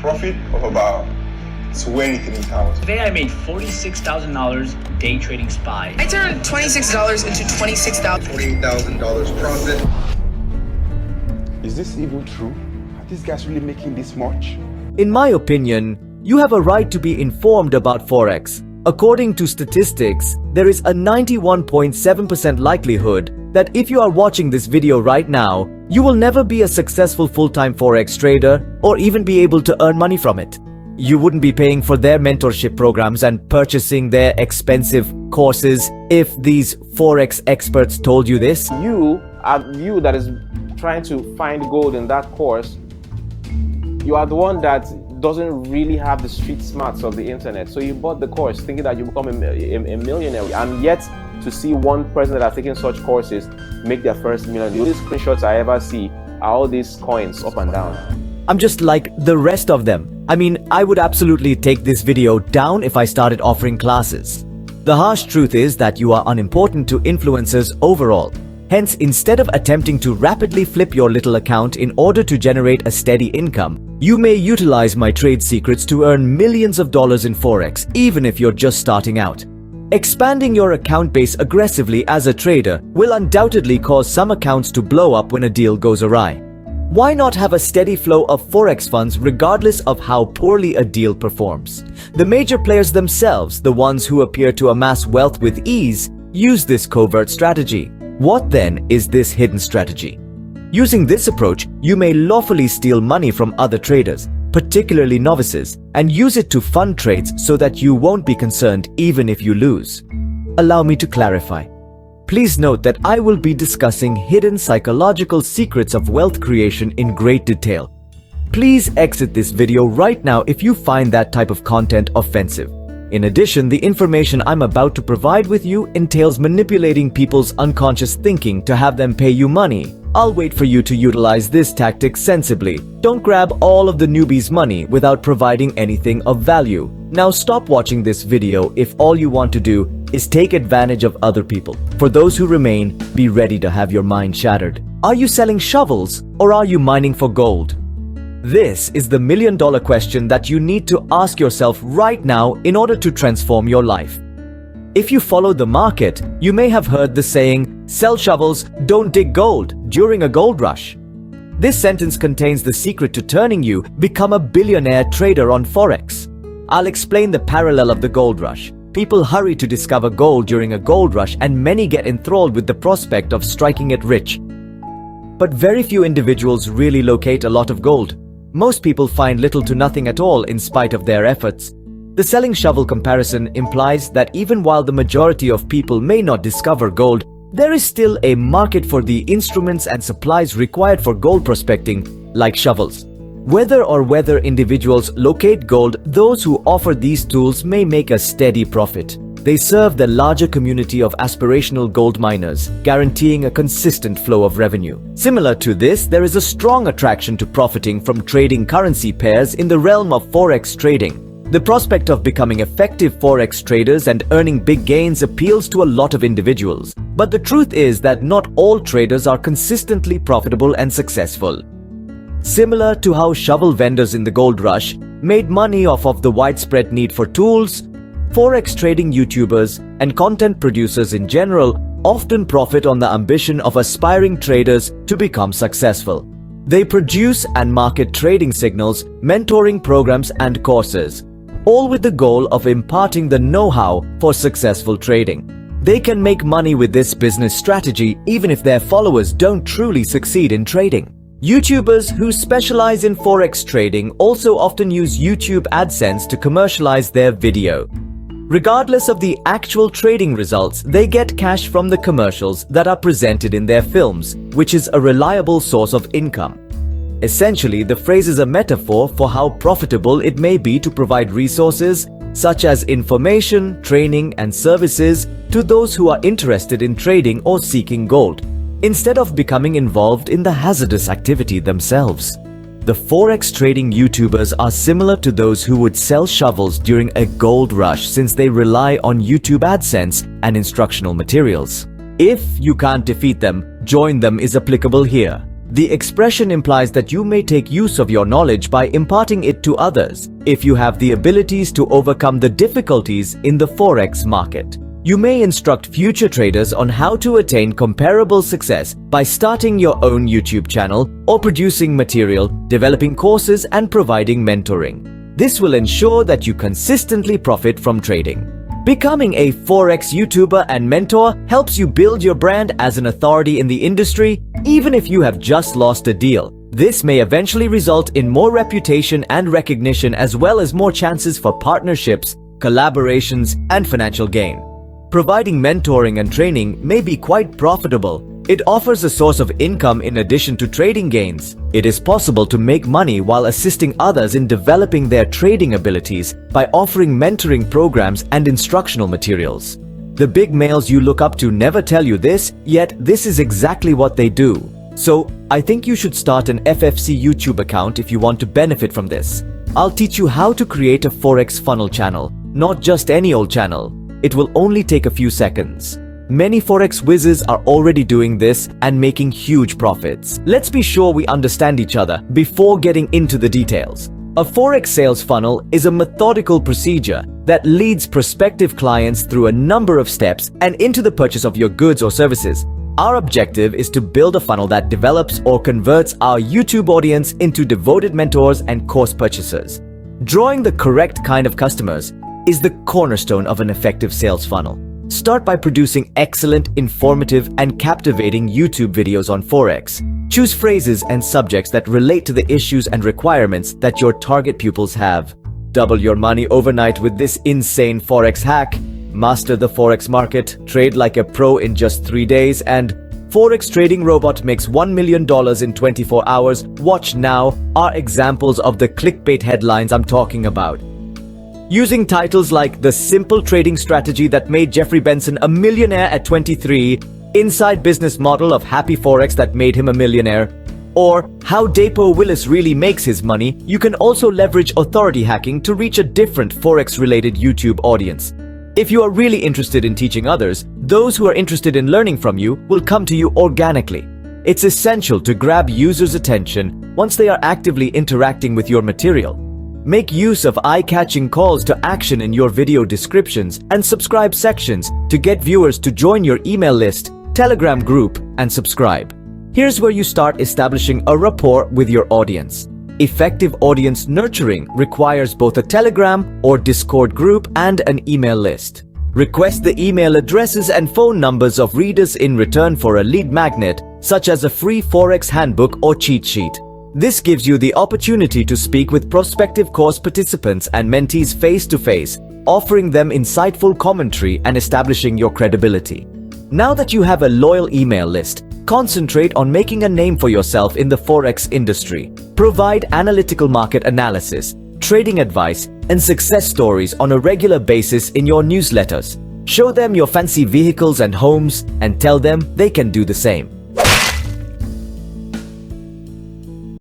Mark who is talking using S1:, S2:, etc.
S1: profit of about 23,000.
S2: Today I made $46,000 day trading SPY.
S3: I turned $26 into $26,000.
S1: $48,000 profit.
S4: Is this even true? Are these guys really making this much?
S5: In my opinion, you have a right to be informed about Forex. According to statistics, there is a 91.7% likelihood that if you are watching this video right now, you will never be a successful full-time Forex trader or even be able to earn money from it. You wouldn't be paying for their mentorship programs and purchasing their expensive courses if these Forex experts told you this.
S6: You that is trying to find gold in that course, you are the one that doesn't really have the street smarts of the internet. So you bought the course thinking that you become a millionaire. I'm yet to see one person that has taken such courses make their first million. The only screenshots I ever see are all these coins up and down.
S5: I'm just like the rest of them. I mean, I would absolutely take this video down if I started offering classes. The harsh truth is that you are unimportant to influencers overall. Hence, instead of attempting to rapidly flip your little account in order to generate a steady income, you may utilize my trade secrets to earn millions of dollars in Forex, even if you're just starting out. Expanding your account base aggressively as a trader will undoubtedly cause some accounts to blow up when a deal goes awry. Why not have a steady flow of Forex funds regardless of how poorly a deal performs? The major players themselves, the ones who appear to amass wealth with ease, use this covert strategy. What then is this hidden strategy? Using this approach, you may lawfully steal money from other traders, particularly novices, and use it to fund trades so that you won't be concerned even if you lose. Allow me to clarify. Please note that I will be discussing hidden psychological secrets of wealth creation in great detail. Please exit this video right now if you find that type of content offensive. In addition, the information I'm about to provide with you entails manipulating people's unconscious thinking to have them pay you money. I'll wait for you to utilize this tactic sensibly. Don't grab all of the newbies' money without providing anything of value. Now stop watching this video if all you want to do is take advantage of other people. For those who remain, be ready to have your mind shattered. Are you selling shovels or are you mining for gold? This is the million-dollar question that you need to ask yourself right now in order to transform your life. If you follow the market, you may have heard the saying, "Sell shovels, don't dig gold," during a gold rush. This sentence contains the secret to turning you become a billionaire trader on Forex. I'll explain the parallel of the gold rush. People hurry to discover gold during a gold rush and many get enthralled with the prospect of striking it rich. But very few individuals really locate a lot of gold. Most people find little to nothing at all in spite of their efforts. The selling shovel comparison implies that even while the majority of people may not discover gold, there is still a market for the instruments and supplies required for gold prospecting, like shovels. Whether individuals locate gold, those who offer these tools may make a steady profit. They serve the larger community of aspirational gold miners, guaranteeing a consistent flow of revenue. Similar to this, there is a strong attraction to profiting from trading currency pairs in the realm of Forex trading. The prospect of becoming effective Forex traders and earning big gains appeals to a lot of individuals. But the truth is that not all traders are consistently profitable and successful. Similar to how shovel vendors in the gold rush made money off of the widespread need for tools, Forex trading YouTubers and content producers in general often profit on the ambition of aspiring traders to become successful. They produce and market trading signals, mentoring programs and courses, all with the goal of imparting the know-how for successful trading. They can make money with this business strategy even if their followers don't truly succeed in trading. YouTubers who specialize in Forex trading also often use YouTube AdSense to commercialize their video. Regardless of the actual trading results, they get cash from the commercials that are presented in their films, which is a reliable source of income. Essentially, the phrase is a metaphor for how profitable it may be to provide resources such as information, training, and services to those who are interested in trading or seeking gold, instead of becoming involved in the hazardous activity themselves. The Forex trading YouTubers are similar to those who would sell shovels during a gold rush since they rely on YouTube AdSense and instructional materials. If you can't defeat them, join them is applicable here. The expression implies that you may take use of your knowledge by imparting it to others if you have the abilities to overcome the difficulties in the Forex market. You may instruct future traders on how to attain comparable success by starting your own YouTube channel or producing material, developing courses, and providing mentoring. This will ensure that you consistently profit from trading. Becoming a Forex YouTuber and mentor helps you build your brand as an authority in the industry, even if you have just lost a deal. This may eventually result in more reputation and recognition, as well as more chances for partnerships, collaborations, and financial gain. Providing mentoring and training may be quite profitable. It offers a source of income in addition to trading gains. It is possible to make money while assisting others in developing their trading abilities by offering mentoring programs and instructional materials. The big males you look up to never tell you this, yet this is exactly what they do. So, I think you should start an FFC YouTube account if you want to benefit from this. I'll teach you how to create a Forex funnel channel, not just any old channel. It will only take a few seconds. Many Forex whizzes are already doing this and making huge profits. Let's be sure we understand each other before getting into the details. A Forex sales funnel is a methodical procedure that leads prospective clients through a number of steps and into the purchase of your goods or services. Our objective is to build a funnel that develops or converts our YouTube audience into devoted mentors and course purchasers. Drawing the correct kind of customers is the cornerstone of an effective sales funnel. Start by producing excellent, informative, and captivating YouTube videos on Forex. Choose phrases and subjects that relate to the issues and requirements that your target pupils have. Double your money overnight with this insane Forex hack. Master the Forex market, trade like a pro in just 3 days, and Forex Trading Robot makes $1 million in 24 hours. Watch now are examples of the clickbait headlines I'm talking about. Using titles like "The Simple Trading Strategy That Made Jeffrey Benson a Millionaire at 23", "Inside Business Model of Happy Forex That Made Him a Millionaire", or "How Dapo Willis Really Makes His Money", you can also leverage authority hacking to reach a different Forex-related YouTube audience. If you are really interested in teaching others, those who are interested in learning from you will come to you organically. It's essential to grab users' attention once they are actively interacting with your material. Make use of eye-catching calls to action in your video descriptions and subscribe sections to get viewers to join your email list, Telegram group, and subscribe. Here's where you start establishing a rapport with your audience. Effective audience nurturing requires both a Telegram or Discord group and an email list. Request the email addresses and phone numbers of readers in return for a lead magnet, such as a free Forex handbook or cheat sheet. This gives you the opportunity to speak with prospective course participants and mentees face-to-face, offering them insightful commentary and establishing your credibility. Now that you have a loyal email list, concentrate on making a name for yourself in the Forex industry. Provide analytical market analysis, trading advice, and success stories on a regular basis in your newsletters. Show them your fancy vehicles and homes and tell them they can do the same.